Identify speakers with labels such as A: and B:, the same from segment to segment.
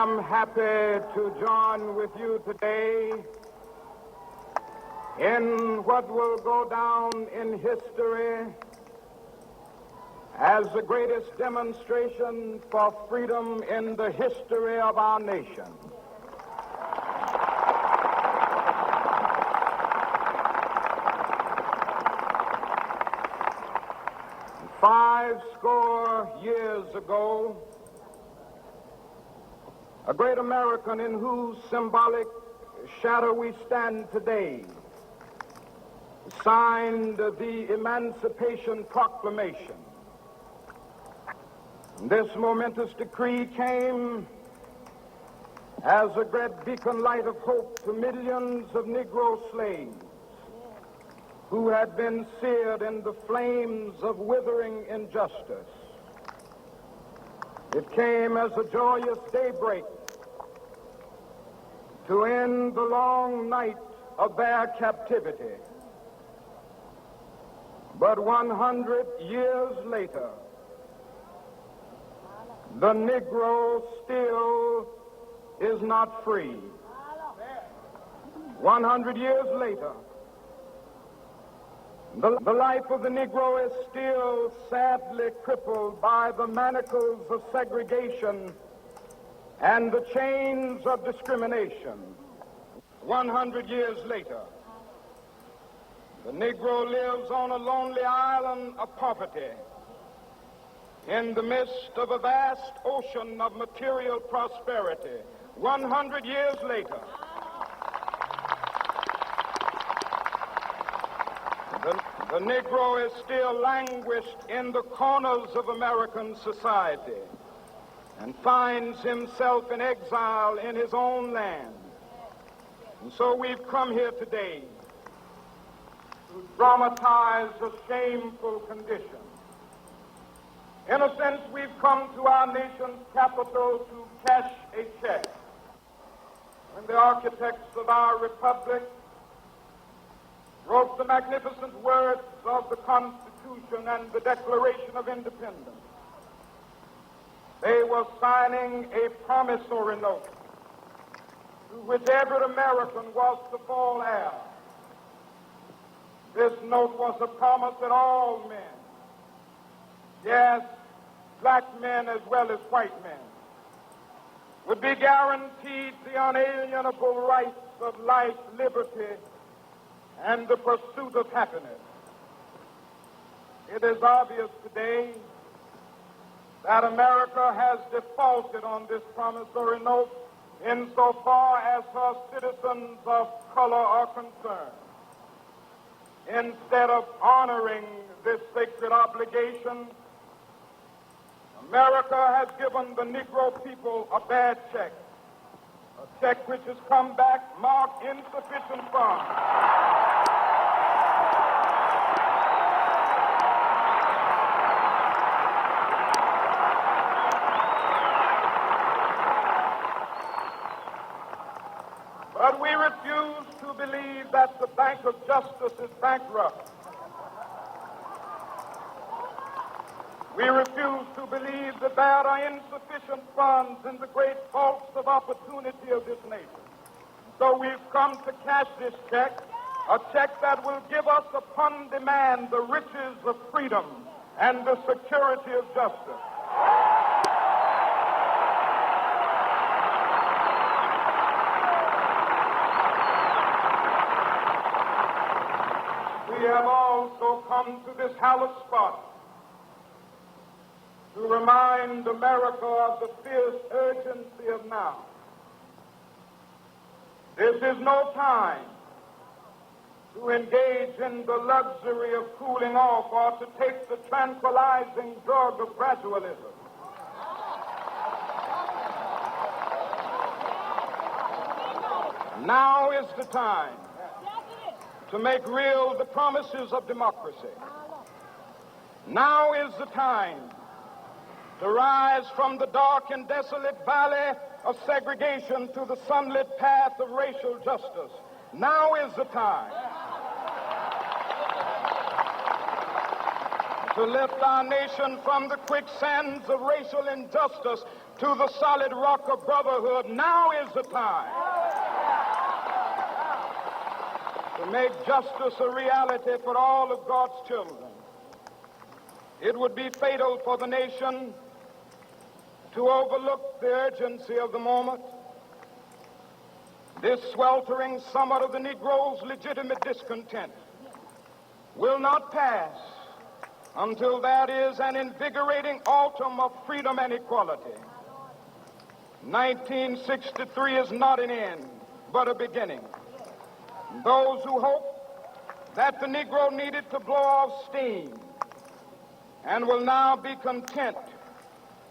A: am happy to join with you today in what will go down in history as the greatest demonstration for freedom in the history of our nation. Five score years ago, a great American in whose symbolic shadow we stand today signed the Emancipation Proclamation. This momentous decree came as a great beacon light of hope to millions of Negro slaves who had been seared in the flames of withering injustice. It came as a joyous daybreak to end the long night of their captivity. But 100 years later, the Negro still is not free. 100 years later, the life of the Negro is still sadly crippled by the manacles of segregation and the chains of discrimination. 100 years later, the Negro lives on a lonely island of poverty in the midst of a vast ocean of material prosperity. 100 years later, the Negro is still languished in the corners of American society and finds himself in exile in his own land. And so we've come here today to dramatize a shameful condition. In a sense, we've come to our nation's capital to cash a check. When the architects of our republic wrote the magnificent words of the Constitution and the Declaration of Independence, they were signing a promissory note to which every American was to fall heir. This note was a promise that all men, yes, black men as well as white men, would be guaranteed the unalienable rights of life, liberty, and the pursuit of happiness. It is obvious today that America has defaulted on this promissory note insofar as her citizens of color are concerned. Instead of honoring this sacred obligation, America has given the Negro people a bad check, a check which has come back marked insufficient funds. But we refuse to believe that the Bank of Justice is bankrupt. We refuse to believe that there are insufficient funds in the great vaults of opportunity of this nation. So we've come to cash this check, a check that will give us upon demand the riches of freedom and the security of justice. We have also come to this hallowed spot to remind America of the fierce urgency of now. This is no time to engage in the luxury of cooling off or to take the tranquilizing drug of gradualism. Now is the time to make real the promises of democracy. Now is the time to rise from the dark and desolate valley of segregation to the sunlit path of racial justice. Now is the time to lift our nation from the quicksands of racial injustice to the solid rock of brotherhood, now is the time to make justice a reality for all of God's children. It would be fatal for the nation to overlook the urgency of the moment. This sweltering summit of the Negro's legitimate discontent will not pass until there is an invigorating autumn of freedom and equality. 1963 is not an end, but a beginning. Those who hope that the Negro needed to blow off steam and will now be content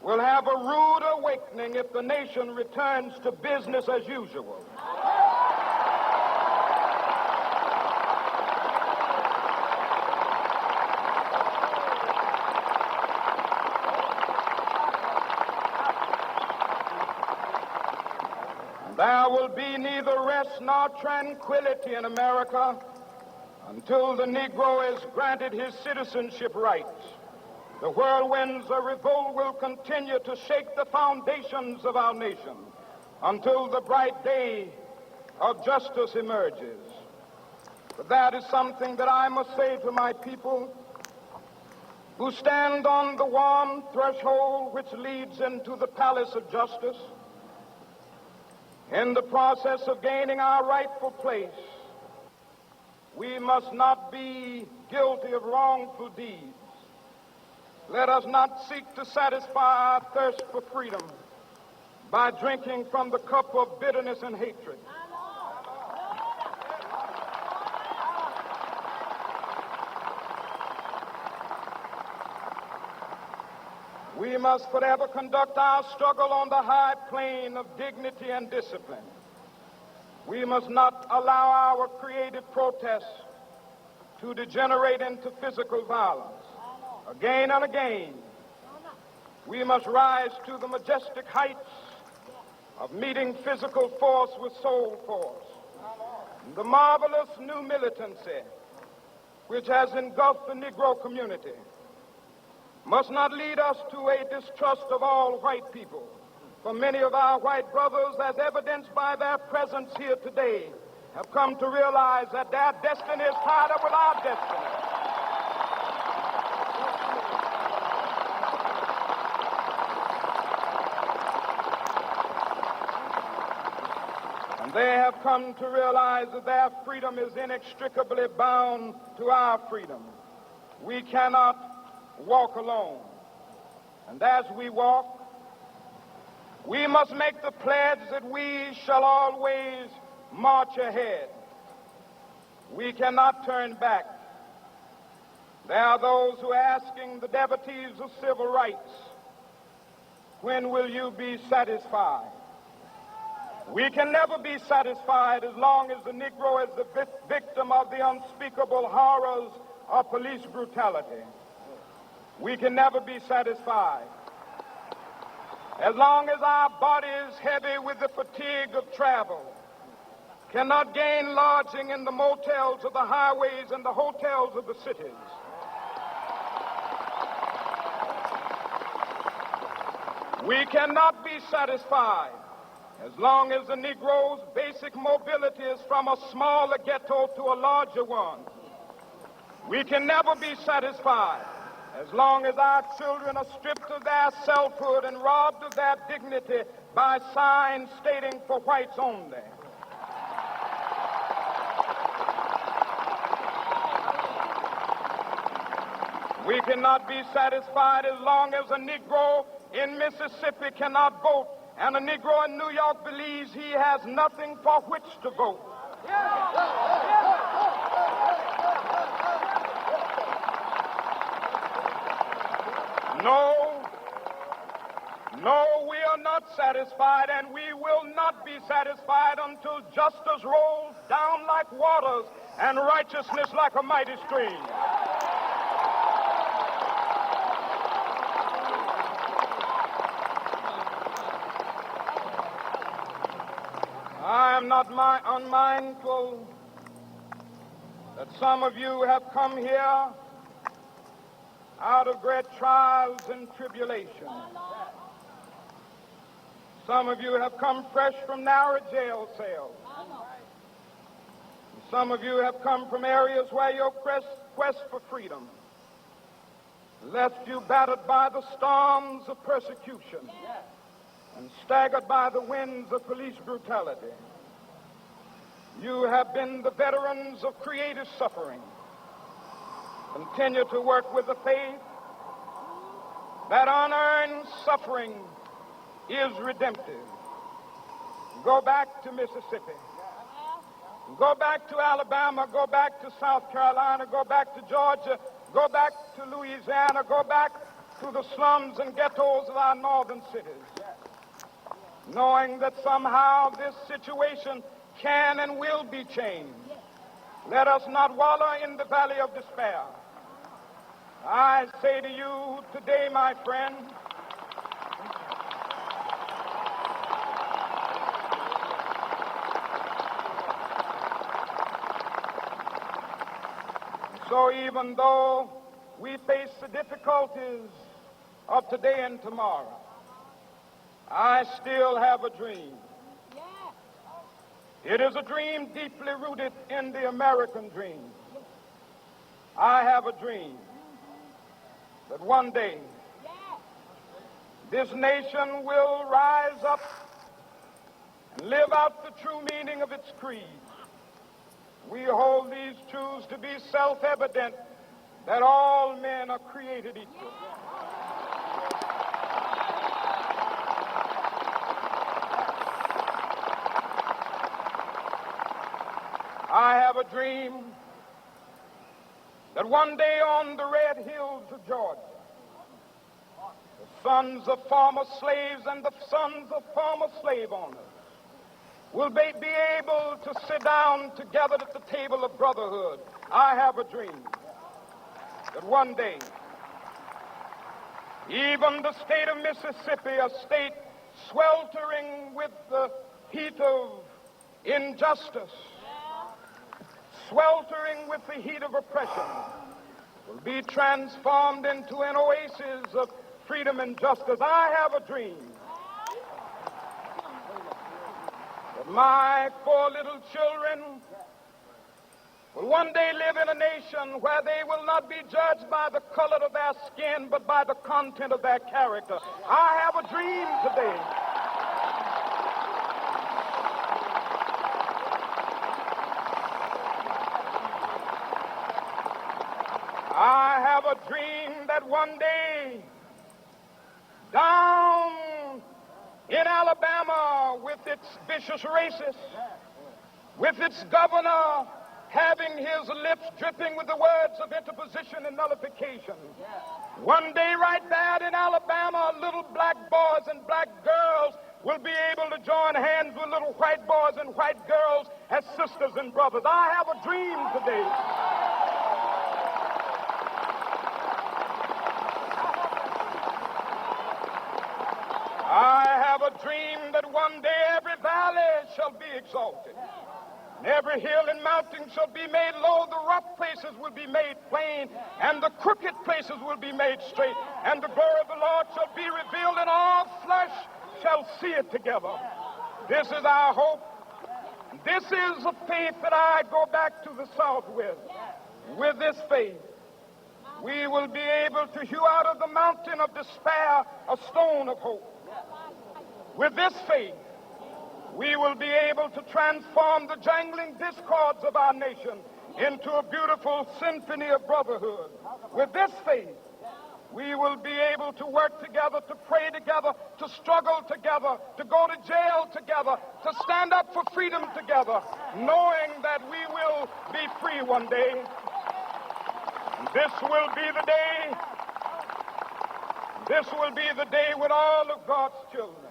A: will have a rude awakening if the nation returns to business as usual. There will be neither rest nor tranquility in America until the Negro is granted his citizenship rights. The whirlwinds of revolt will continue to shake the foundations of our nation until the bright day of justice emerges. But that is something that I must say to my people who stand on the warm threshold which leads into the palace of justice. In the process of gaining our rightful place, we must not be guilty of wrongful deeds. Let us not seek to satisfy our thirst for freedom by drinking from the cup of bitterness and hatred. We must forever conduct our struggle on the high plane of dignity and discipline. We must not allow our creative protests to degenerate into physical violence. Again and again, we must rise to the majestic heights of meeting physical force with soul force. The marvelous new militancy which has engulfed the Negro community must not lead us to a distrust of all white people. For many of our white brothers, as evidenced by their presence here today, have come to realize that their destiny is tied up with our destiny. And they have come to realize that their freedom is inextricably bound to our freedom. We cannot walk alone. And as we walk, we must make the pledge that we shall always march ahead. We cannot turn back. There are those who are asking the devotees of civil rights, when will you be satisfied? We can never be satisfied as long as the Negro is the victim of the unspeakable horrors of police brutality. We can never be satisfied as long as our bodies, heavy with the fatigue of travel, cannot gain lodging in the motels of the highways and the hotels of the cities. We cannot be satisfied as long as the Negro's basic mobility is from a smaller ghetto to a larger one. We can never be satisfied as long as our children are stripped of their selfhood and robbed of their dignity by signs stating for whites only. We cannot be satisfied as long as a Negro in Mississippi cannot vote and a Negro in New York believes he has nothing for which to vote. No, we are not satisfied, and we will not be satisfied until justice rolls down like waters and righteousness like a mighty stream. I am not unmindful that some of you have come here out of great trials and tribulations. Some of you have come fresh from narrow jail cells. Some of you have come from areas where your quest for freedom left you battered by the storms of persecution and staggered by the winds of police brutality. You have been the veterans of creative suffering. Continue to work with the faith that unearned suffering is redemptive. Go back to Mississippi. Go back to Alabama. Go back to South Carolina. Go back to Georgia. Go back to Louisiana. Go back to the slums and ghettos of our northern cities, knowing that somehow this situation can and will be changed. Let us not wallow in the valley of despair. I say to you today, my friend, so even though we face the difficulties of today and tomorrow, I still have a dream. It is a dream deeply rooted in the American dream. I have a dream that one day this nation will rise up and live out the true meaning of its creed. We hold these truths to be self-evident, that all men are created equal. I have a dream that one day on the red hills of Georgia, the sons of former slaves and the sons of former slave owners will be able to sit down together at the table of brotherhood. I have a dream that one day, even the state of Mississippi, a state sweltering with the heat of injustice, sweltering with the heat of oppression, will be transformed into an oasis of freedom and justice. I have a dream that my 4 little children will one day live in a nation where they will not be judged by the color of their skin, but by the content of their character. I have a dream today I have a dream that one day down in Alabama, with its vicious racists, with its governor having his lips dripping with the words of interposition and nullification, one day right there in Alabama, little black boys and black girls will be able to join hands with little white boys and white girls as sisters and brothers. I have a dream today that one day every valley shall be exalted, and every hill and mountain shall be made low. The rough places will be made plain, and the crooked places will be made straight, and the glory of the Lord shall be revealed, and all flesh shall see it together. This is our hope. This is the faith that I go back to the South with. With this faith, we will be able to hew out of the mountain of despair a stone of hope. With this faith, we will be able to transform the jangling discords of our nation into a beautiful symphony of brotherhood. With this faith, we will be able to work together, to pray together, to struggle together, to go to jail together, to stand up for freedom together, knowing that we will be free one day. This will be the day. This will be the day when all of God's children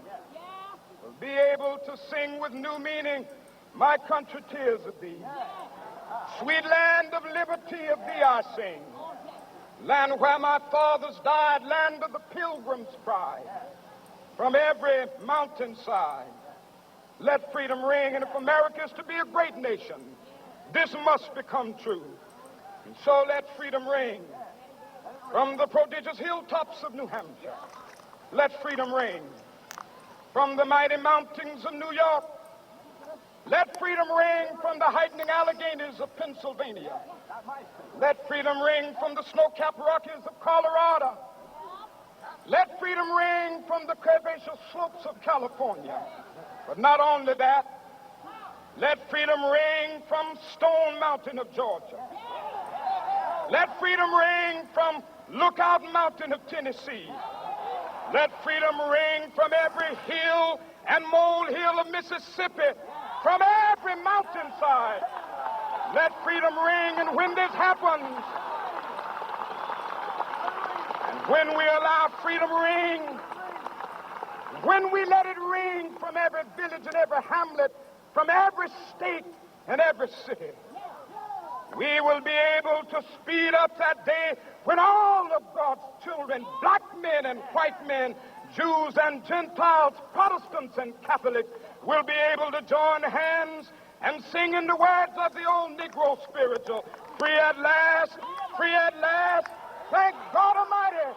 A: will be able to sing with new meaning, "My country, 'tis of thee. Sweet land of liberty, of thee I sing. Land where my fathers died, land of the pilgrim's pride. From every mountainside, let freedom ring. And if America is to be a great nation, this must become true. And so let freedom ring from the prodigious hilltops of New Hampshire. Let freedom ring from the mighty mountains of New York. Let freedom ring from the heightening Alleghenies of Pennsylvania. Let freedom ring from the snow-capped Rockies of Colorado. Let freedom ring from the curvaceous slopes of California. But not only that, let freedom ring from Stone Mountain of Georgia. Let freedom ring from Lookout Mountain of Tennessee. Let freedom ring from every hill and molehill of Mississippi, from every mountainside. Let freedom ring, and when this happens, and when we allow freedom ring, when we let it ring from every village and every hamlet, from every state and every city, we will be able to speed up that day when all of God's children, black men and white men, Jews and Gentiles, Protestants and Catholics, will be able to join hands and sing in the words of the old Negro spiritual, free at last, thank God Almighty.